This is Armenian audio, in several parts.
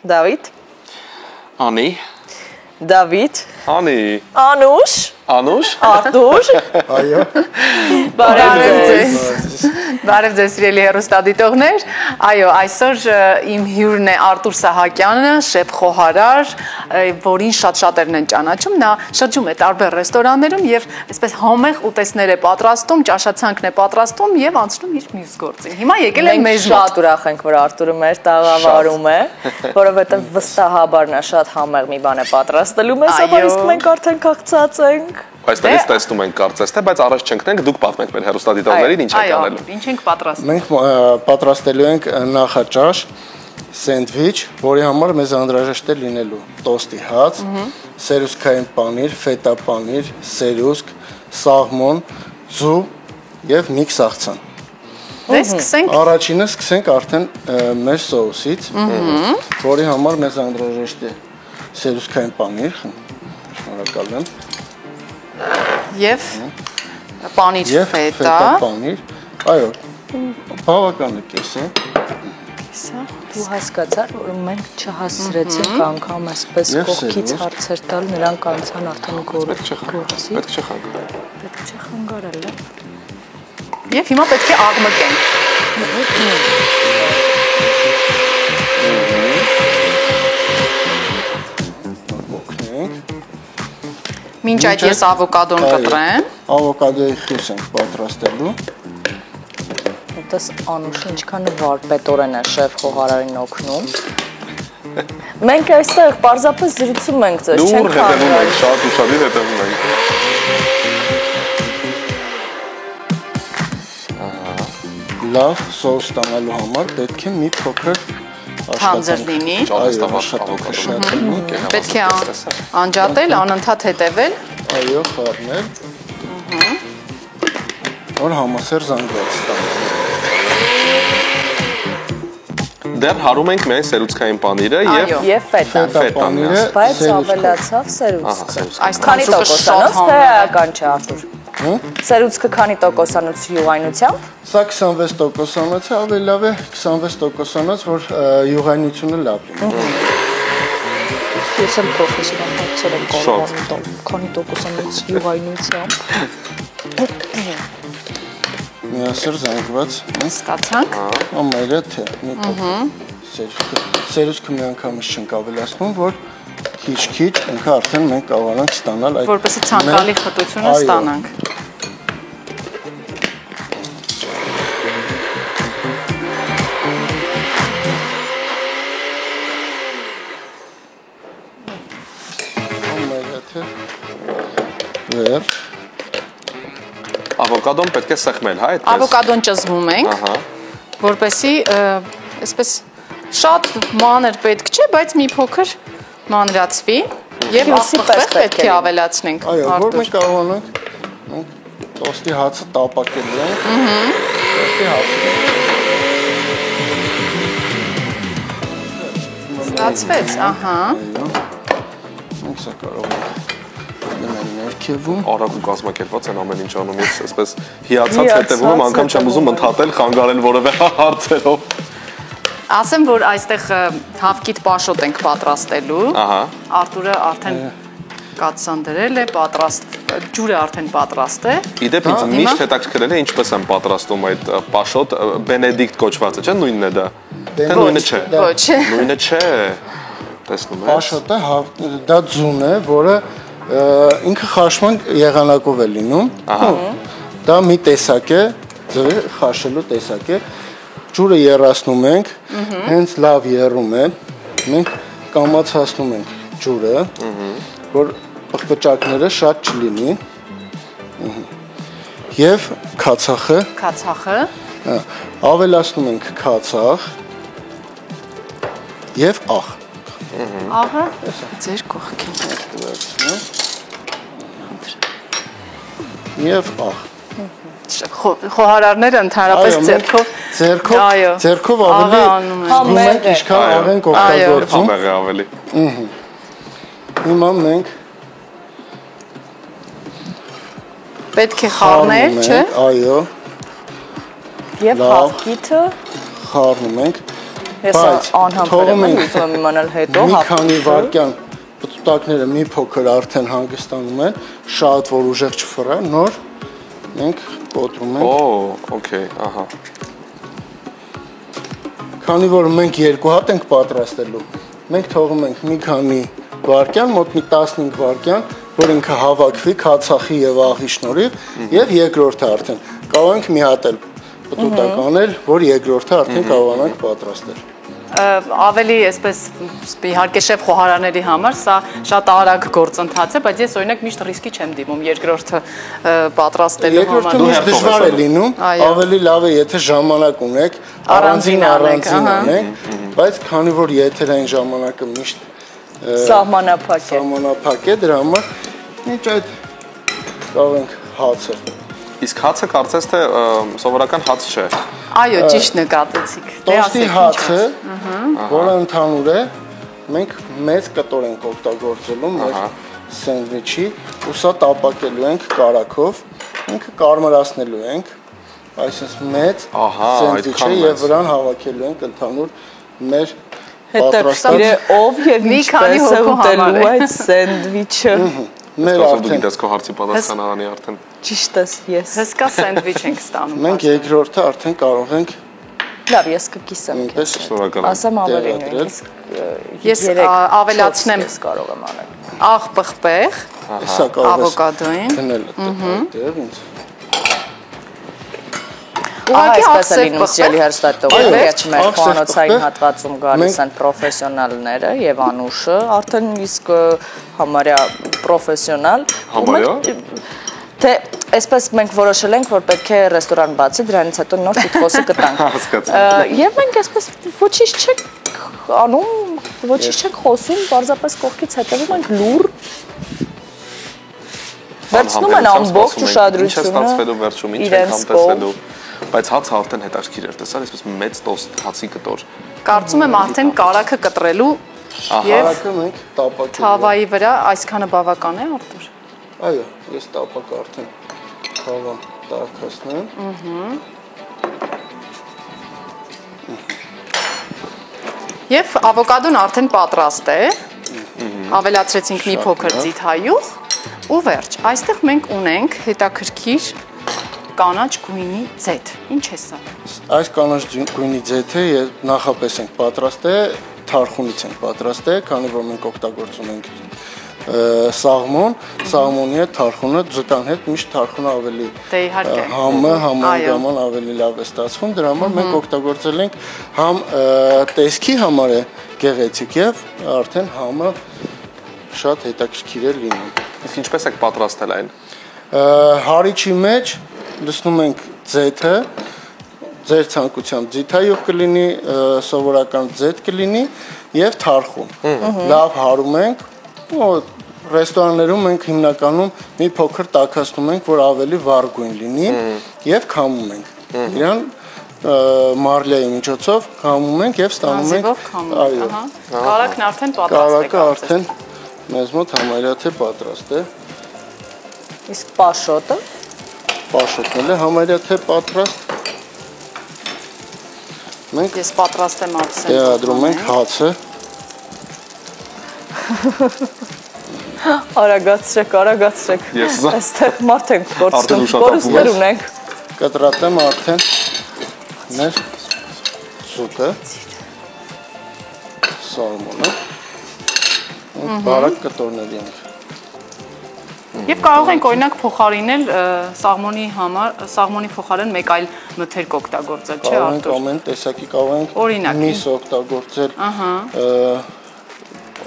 David. Ani. David. Ani. Anush. Anush. Artur. Այո։ Բարև ձեզ սիրելի հեռուստադիտողներ, այո, այսօր իմ հյուրն է Արտուր Սահակյանը, շեֆ խոհարար, որին շատ-շատերն են ճանաչում, նա շրջում է տարբեր ռեստորաններում եւ այսպես համեղ ուտեստներ է պատրաստում, ճաշացանքն է պատրաստում եւ անցնում իր մյուս գործին։ Հիմա եկել են մեզ շատ ուրախ ենք, որ Արտուրը մեր տաղավարում է, որովհետեւ վստահաբար նա շատ համեղ մի բան է պատրաստելու մեզ, ապա իսկ մենք արդեն քաղցած ենք։ Այստեղից տեսնում ենք կարծես թե, բայց առաջ չընկնենք, դուք պատմեք մեր հեռուստադիտողներին ինչ եք անելու։ Ինչ ենք պատրաստում։ Մենք պատրաստելու ենք նախաճաշ, սենդվիչ, որի համար մեզ անհրաժեշտ է լինելու տոստի հաց, սերուսկային պանիր, ֆետա պանիր, սերուսկ, սաղմոն, ձու եւ միքս աղցան։ Դե սկսենք։ Առաջինը սկսենք արդեն մեր սոուսից, որի համար մեզ անհրաժեշտ է սերուսկային պանիր, շնորհակալ եմ։ Եվ պանիր ֆետա պանիր, այո, բավական է կեսը։ Դու հասկացար, որ մենք չհասցրեցինք անգամ այսպես կողքից հարցեր տալ, նրանք անցան արդեն գործի։ Պետք չէ խանգարել։ Պետք չէ խանգարել։ Եվ հիմա պետք է աղմկենք։ Մինչ այդ ես ավոկադոն կտրեմ։ Ավոկադոյի խյուս ենք պատրաստելու։ Այդպես Անուշ ինչքան վարպետորեն է շեֆ խոհարարին օգնում։ Մենք այստեղ պարզապես զրուցում ենք, ձեզ չենք հետևում ենք, շատ ուշադիր հետևում ենք։ Լավ սոուս ստանալու համար պետք է մի փոքր Թանձր լինի։ Պետք է անջատել, անընդհատ հետևել։ Այո, խառնել։ Որ համասեր զանգված ստանալ։ Դեռ հարում ենք միայն սերուցքային պանիրը եւ ֆետան։ Պանիրը, բայց ավելացավ սերուցքը։ Այսքանի տոկոսանոց թե էական չէ Արտուր։ Սերուցքը քանի տոկոսանոց յուղայնությամբ։ Սա 26%-անոց է, ավելի լավ է 26%-անոց, որ յուղայնությունը լավ լինի։ Ես եմ պրոֆեսիոնալ հարցեր եմ կարող տալ, քանի տոկոսանոց յուղայնությամբ։ Միասր զանգված։ Ստացանք։ Ամայրը թե մի փոքր։ Սերուցքը մի անգամից չենք ավելացնում, որ քիչ-քիչ ինքը արդեն մենք կարողանանք ստանալ այդ որպեսզի ցանկալի խտությունը ստանանք։ Վերջ։ Ավոկադոն պետք է սեղմել, հա, այդպես։ Ավոկադոն ճզվում ենք, որպեսզի այսպես շատ մանր պետք չէ, բայց մի փոքր մանրացվի եւ ասպղ պետք է ավելացնենք։ Այո, որ մենք կարողանանք տոստի հացը տապակել ենք։ Տոստի հացը։ Ստացվեց, ահա։ Մենք սա կարող ենք դնել ներքևում։ Արագ ու կազմակերպված են ամեն ինչ անում, ես այսպես հիացած հետևում, անգամ չեմ ուզում ընդհատել, խանգարել որևէ հարցերով։ Ասեմ, որ այստեղ հավկիթ պաշոտ ենք պատրաստելու։ Ահա։ Արտուրը արդեն կաթսան դրել է, ջուրը արդեն պատրաստ է։ Իդեպ ինձ միշտ հետաքրքրել է ինչպես են պատրաստում այդ պաշոտ, Բենեդիկտ կոչվածը, չէ՞, նույնն է դա։ Թե նույնը չէ։ Ոչ։ Նույնը չէ։ Տեսնում ես։ Պաշոտը դա ձուն է, որը ինքը խաշման եղանակով է լինում։ Դա մի տեսակ է, ձևի խաշելու տեսակ է։ Ջուրը եռացնում ենք, հենց լավ եռում է, մենք կամացացնում ենք ջուրը, որ պղպճակները շատ չլինի, և քացախը, ավելացնում ենք քացախ և աղ։ Աղը ձեր կողքին։ Եվ աղ։ Խոհարարները ընդհանրապես ձեռքով ավելի զգում ենք ինչքան աղ ենք օգտագործում։ Համեղ է ավելի։ Հիմա մենք պետք է խառնել, չէ՞։ Այո։ Եվ հավկիթը խառնում ենք Ես Բայց անհամբեր եմ թողում ենք ուզում եմ իմանալ հետո մի քանի վայրկյան պտուտակները մի փոքր արդեն հանգստանում են, շատ որ ուժեղ չֆռա, նոր մենք կոտրում ենք։ Okay, ահա։ Քանի որ մենք երկու հատ ենք պատրաստելու, մենք թողում ենք մի քանի վայրկյան, մոտ մի 15 վայրկյան, որ ինքը հավաքվի քացախի եւ աղի շնորհիվ, եւ երկրորդը արդեն կարող ենք մի հատ էլ պտուտակ անել, որ երկրորդը արդեն կարողանանք պատրաստել։ Ավելի այսպես իհարկե շեֆ խոհարարների համար սա շատ արագ գործընթաց է, բայց ես օրինակ միշտ ռիսկի չեմ դիմում երկրորդը պատրաստելու համար։ Երկրորդը միշտ դժվար է լինում, ավելի լավ է եթե ժամանակ ունեք, առանձին անեք, բայց քանի որ եթերային ժամանակը միշտ սահմանափակ է, դրա համար ինչ այդ կարող ենք հացը։ Իսկ հացը կարծես թե սովորական հաց չէ։ Այո, ճիշտ նկատեցիք։ Տոստի հացը, որը ընդհանուր է, մենք մեծ կտոր ենք օգտագործելու մեր սենդվիչի, ու սա տապակելու ենք կարակով, ինքը կարմրացնելու ենք, այսինքն մեծ սենդվիչը եւ վրան հավաքելու ենք ընդհանուր մեր հետաքրքիր է ով եւ ինչպես է ուտելու այդ սենդվիչը։ Մեր Դու արդեն գիտես քո հարցի պատասխանարանի արդեն։ Ճիշտ ես, ես։ Հսկա սենդվիչ ենք ստանում։ Մենք երկրորդը արդեն կարող ենք Լավ, ես կկիսեմ քեզ։ Շնորհակալ եմ։ Ասեմ ավելին, Ես ավելացնեմ ես կարող եմ անել։ աղ պղպեղ, Սա կարող ես ավոկադոին։ դնել այդտեղ ինձ։ Ահա այսպես է լինում սիրելի հերոստատողներ, Այո, վերջ մեր աղ խոհանոցային սերտ հատվածում գալիս են պրոֆեսիոնալները եւ Անուշը, արդեն իսկ համարյա պրոֆեսիոնալ։ Համարյա։ Թե այսպես մենք որոշել ենք, որ պետք է ռեստորան բացի, դրանից հետո նոր տիտղոսը կտանք։ Հասկացա։ Եվ մենք այսպես ոչինչ չենք անում, ոչինչ չենք խոսում, պարզապես կողքից հետևում ենք լուր։ Վերցնում են ամբողջ ուշադրությունը։ Ինչ է ստացվելու վերջում, ինչ ենք համտեսելու։ Բայց հացը արդեն հետաքրքիր էր, տեսար, այսպես մեծ տոստ հացի կտոր։ Կարծում եմ արդեն կարակը կտրելու եւ Կարակը մենք տապակելու։ թավայի վրա այսքանը բավական է, Արտուր։ Այո, ես տապակը արդեն թավան տաքացնեմ։ Եվ ավոկադոն արդեն պատրաստ է։ Ավելացրեցինք մի փոքր ձիթայյուղ ու վերջ։ Այստեղ մենք ունենք հետաքրքիր կանաչ գույնի ձեթ։ Ինչ է սա։ Այս կանաչ գույնի ձեթը նախապես ենք պատրաստել, թարխունից ենք պատրաստել, քանի որ մենք օգտագործում ենք սաղմոն, սաղմոնի հետ թարխունը ձկան հետ միշտ թարխունը ավելի համանգաման ավելի լավ է ստացվում, դրա համար մենք օգտագործել ենք համ տեսքի համար է գեղեցիկ եւ արդեն համը շատ հետաքրքիր է լինում։ Իսկ ինչպես եք պատրաստել այն։ Հարիչի մեջ լցնում ենք ձեթը, ձեր ցանկությամբ ձիթայյուղ կլինի, սովորական ձեթ կլինի եւ թարխուն։ Լավ հարում ենք, ռեստորաններում մենք հիմնականում մի փոքր տաքացնում ենք, որ ավելի վառ գույն լինի եւ քամում ենք։ Իրան մարլիայի միջոցով քամում ենք եւ ստանում ենք։ Այո։ Կարակն արդեն պատրաստ է։ Կարակը արդեն մեզ մոտ համարյա թե պատրաստ է։ Իսկ պաշոտը։ Պաշոտն է համարյա թե պատրաստ։ Մենք ես պատրաստ եմ ապսեն։ Տեղադրում ենք հացը։ Արագացրեք։ Այստեղ մարդ ենք գործում, կորուստներ ունենք։ Կտրատեմ արդեն մեր սուկը, սալմոնը, բարակ կտորների ենք։ Եվ կարող ենք օրինակ փոխարինել սաղմոնի փոխարեն մեկ այլ մթերք օգտագործել, չէ՞ Կարող ենք ամեն տեսակի կարող ենք միս օգտագործել,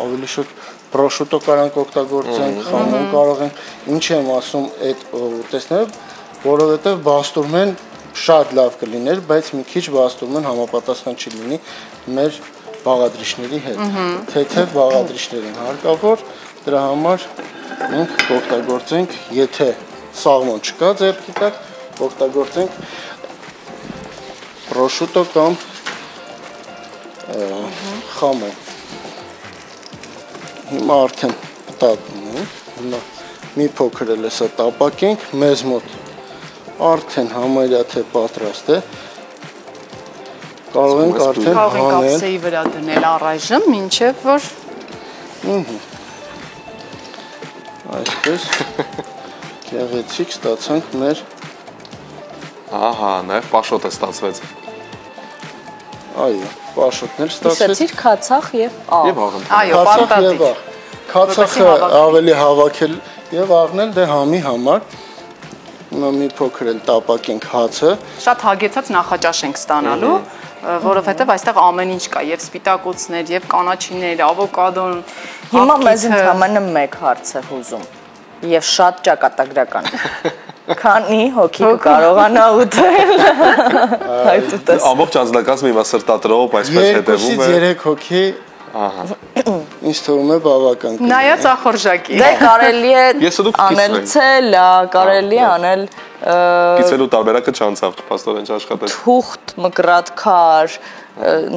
ավելի շուտ պրոշուտո կարանք օգտագործենք, խամուն կարող ենք, ինչ եմ ասում այդ ուտեստները, որովհետև բաստուրմեն շատ լավ կլիներ, բայց մի քիչ բաստուրմեն համապատասխան չի լինի մեր բաղադրիչների հետ։ Թեթև բաղադրիչներ են հարկավոր, դրա համար մենք օգտագործենք, եթե սաղմոն չկա ձեռքի տակ, օգտագործենք պրոշուտո կամ խամուն։ Հիմա արդեն տապում ենք, հիմա մի փոքր էլ հեսա տապակենք, մեզ մոտ արդեն համարյա թե պատրաստ է, կարող ենք արդեն Կարող ենք հանել։ ափսեի վրա դնել առայժմ, մինչև որ Այսպես գեղեցիկ ստացանք մեր Ահա, նաև պաշոտ է ստացվեց։ այո, պաշոտներ ստացվեց։ Իսեցիր քացախ եւ աղ։ Եվ աղն։ այո, Քացախ եւ պարտադիր։ աղ։ Քացախը ավելի հավաքել եւ աղնել դե համի համար։ Հիմա մի փոքր էլ տապակենք հացը։ Շատ հագեցած նախաճաշ ենք ստանալու, որովհետև այստեղ ամեն ինչ կա, եւ սպիտակուցներ, եւ կանաչիներ, ավոկադոն։ Հիմա մեզ ընդհանրապես մեկ հարց է հուզում եւ շատ ճակատագրական։ Քանի հոգի կարողանա ուտել։ Այդ ուտես։ Ամբողջ անձնակազմը հիմա սրտատրով այսպես հետևում է։ 2-ից 3 հոգի Ահա։ ինձ թվում է բավական կլինի։ Նայած ախորժակի։ Դե կարելի է Ես դուք անել կիսվենք։ ցելա, կարելի է անել Կիսվելու տարբերակը չանցավ, փաստորեն չաշխատեց։ թուղթ, մկրատ քար,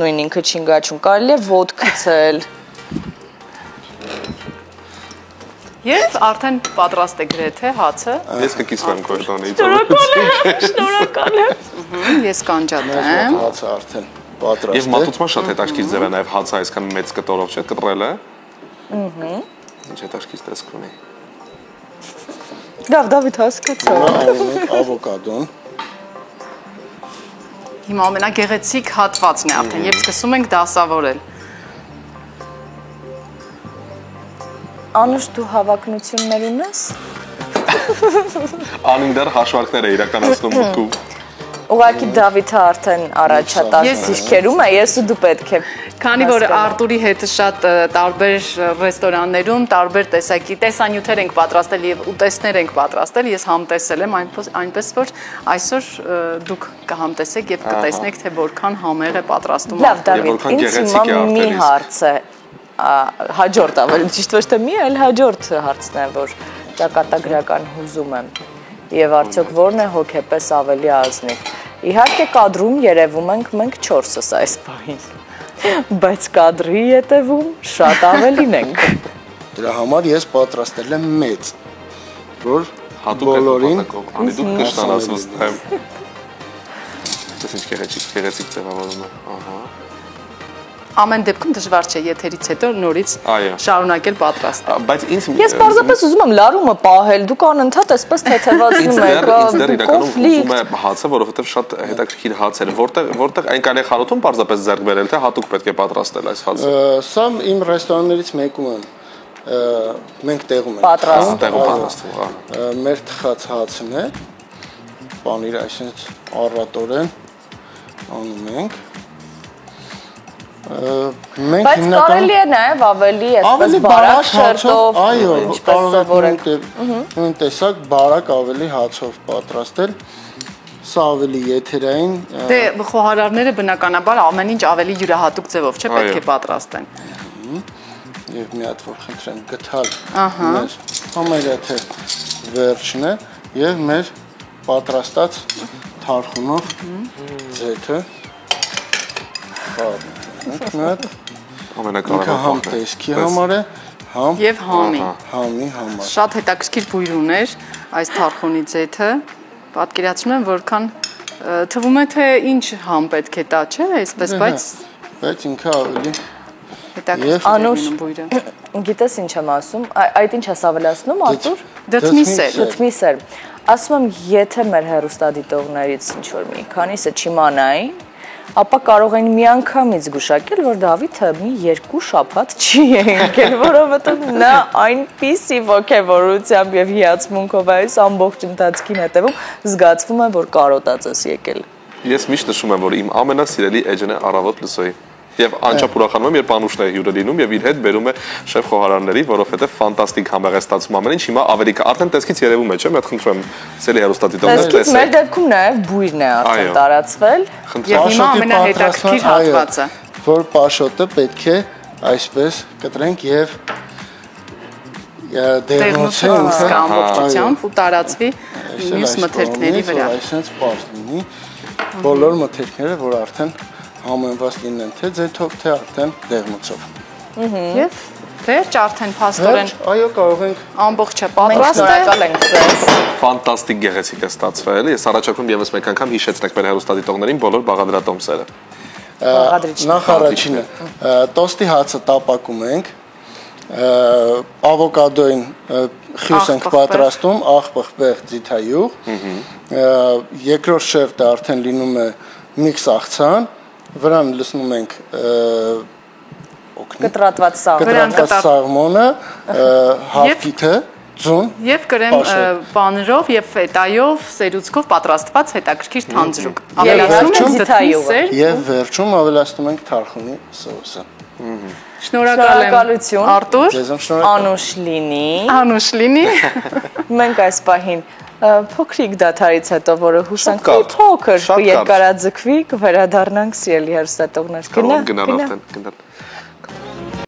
նույն ինքը չինգաչուն, կարելի է ոդկա ցել։ Եվ արդեն պատրաստ է գրեթե հացը։ Ես կկիսվեմ Կոստանից։ Շնորհակալ եմ։ Ես կանջատեմ։ Հացը արդեն պատրաստ Եվ է։ մատուցման շատ հետաքրքիր ձև է նաև հացը այսքան մեծ կտորով չէ, կտրել է։ Ինչ հետաքրքիր տեսք ունի։ Լավ, Դավիթ հասկացա։ Հիմա անում ենք ավոկադոն։ Հիմա ամենագեղեցիկ հատվածն է արդեն, երբ սկսում ենք դասավորել։ Անուշ դու հավակնություններ ունես։ Անին դեռ հաշվարկներ է իրականացնում մտքում։ Ուղղակի Դավիթը արդեն առաջատար Ես- զիրքերում է, ես ու դու պետք է։ Քանի որ հասկանամ։ Արտուրի հետ շատ տարբեր ռեստորաններում տարբեր տեսակի տեսանյութեր ենք պատրաստել եւ ուտեստներ ենք պատրաստել, ես համտեսել եմ այնպես որ այսօր դուք կհամտեսեք եւ կտեսնեք թե որքան համեղ է պատրաստում Լավ, Դավիթ, որքան ինձ գեղեցիկ է հիմա մի արտերից։ հարց է, հաջորդ ավելի ճիշտ ոչ թե մի, այլ հաջորդ հարցն է, որ ճակատագրական հուզում եմ։ Եվ արդյոք որն է հոգեպես ավելի ազնիվ։ Իհարկե կադրում երևում ենք մենք 4-ս այս պահին։ Բայց կադրի ետևում շատ ավելին ենք։ Դրա համար ես պատրաստել եմ մեծ, որ Հատուկ է բոլորին նպատակով։ Անի դուք կշտանաս վստահ եմ։ Դες ինչ գեղեցիկ ձևավորում է։ Ահա։ Ամեն դեպքում դժվար չէ եթերից հետո նորից Այո։ շարունակել պատրաստել։ Բայց ինձ Ես պարզապես ուզում եմ լարումը պահել, դուք անընդհատ այսպես թեթևացնում եք, ինձ դեռ իրականում ուզում կոնֆլիկտ։ է հացը, որովհետև շատ հետաքրքիր հաց էր, որտեղ այն կարելի է խանութում պարզապես ձեռք բերել, թե հատուկ պետք է պատրաստել այս հացը։ Սա իմ ռեստորաններից մեկում եմ։ Մենք տեղում ենք։ Պատրաստ։ Տեղում պատրաստվում, հա։ Մեր թխած հացն է։ Պանիր այսպես առատորեն անում ենք։ Մենք Բայց կարելի է նաև ավելի այսպես բարակ շերտով, այո, ինչպես կարող սովորենք։ եք նույն տեսակ բարակ ավելի հացով պատրաստել։ Սա ավելի եթերային, Դե խոհարարները բնականաբար ամեն ինչ ավելի յուրահատուկ ձևով չէ պետք է պատրաստեն։ եւ մի հատ որ խնդրեմ գտալ մեր համարյա թե վերջն է եւ մեր պատրաստած թարխունով ձեթը Նայեք, Ամենակարևոր համ բանն է։ տեսքի համար է, համ Եվ համի։ համի համար։ Շատ հետաքրքիր բույր ուներ այս թարխունի ձեթը։ Պատկերացնում եմ որքան թվում է թե ինչ համ պետք է տա, չէ՞, այսպես, Բայց ինքը ավելի հետաքրքիր Անուշ, է բույրը։ Գիտես ինչ եմ ասում, այդ ինչ ես ավելացնում, Արտուր։ Դդմիսեր։ Դդմիսեր։ Ասում եմ, եթե մեր հեռուստադիտողներից ինչ որ մի քանիսը չիմանային, ապա կարող են միանգամից զգուշակել, որ Դավիթը մի 2 շաբաթ չի եկել, որովհետև նա այնպիսի ոգևորությամբ եւ հիացմունքով այս ամբողջ ընթացքին հետևում զգացվում է, որ կարոտած ես եկել։ Ես միշտ նշում եմ, որ իմ ամենասիրելի էջն է առավոտ լսոյի։ Եվ անչափ ուրախանում եմ, երբ Անուշն է հյուրը լինում եւ իր հետ բերում է շեֆ խոհարարների, որովհետեւ ֆանտաստիկ համեղ է ստացվում ամեն ինչ։ Հիմա ավելի արդեն տեսքից երևում է, չէ՞, մեկ խնդրում եմ, ցելի հեռուստադիտողներ Տեսքից մեր դեպքում նաեւ բույրն է արդեն Այո։ տարածվել։ Եվ հիմա ամենահետաքրքիր հատվածը։ որ պաշոտը պետք է այսպես կտրենք եւ Դեղնուցենք ամբողջությամբ ու տարածվի մյուս մթերքների վրա։ Այսինքն պարզ լինի բոլոր մթերքները, որ արդեն համենված լինեն թե ձեթով, թե արդեն դեղնուցով։ Եվ վերջ արդեն փաստորեն Այո, կարող ենք ամբողջը Մենք պատրաստ է։ շնորհակալ ենք ձեզ։ ֆանտաստիկ գեղեցիկ է ստացվել։ Ես առաջարկում եւս մեկ անգամ հիշեցնեք մեր հեռուստադիտողներին բոլոր բաղադրատոմսերը։ Նախ առաջինը տոստի հացը տապակում ենք, ավոկադոին խյուս ենք պատրաստում, աղբղբեղ ձիթայուղ, երկրորդ շերտը արդեն լինում է միքս աղցան, վրան լցնում ենք կտրատված սաղմոնը, հավկիթը, ձուն եւ կրեմ պանրով եւ ֆետայով սերուցքով պատրաստված հետաքրքիր թանձրուկ։ Ավելացնում ձիթայուղը եւ վերջում ավելացնում ենք թարխունի սոուսը։ Շնորհակալություն Արտուր։ Ձեզ շնորհակալ։ Անուշ լինի։ Անուշ լինի։ Մենք այս պահին փոքրիկ դաթարից հետո, որը հուսանք փոքր երկարաձգվի, կվերադառնանք սիրելի հեռուստատողներ։ Գնալ արդեն։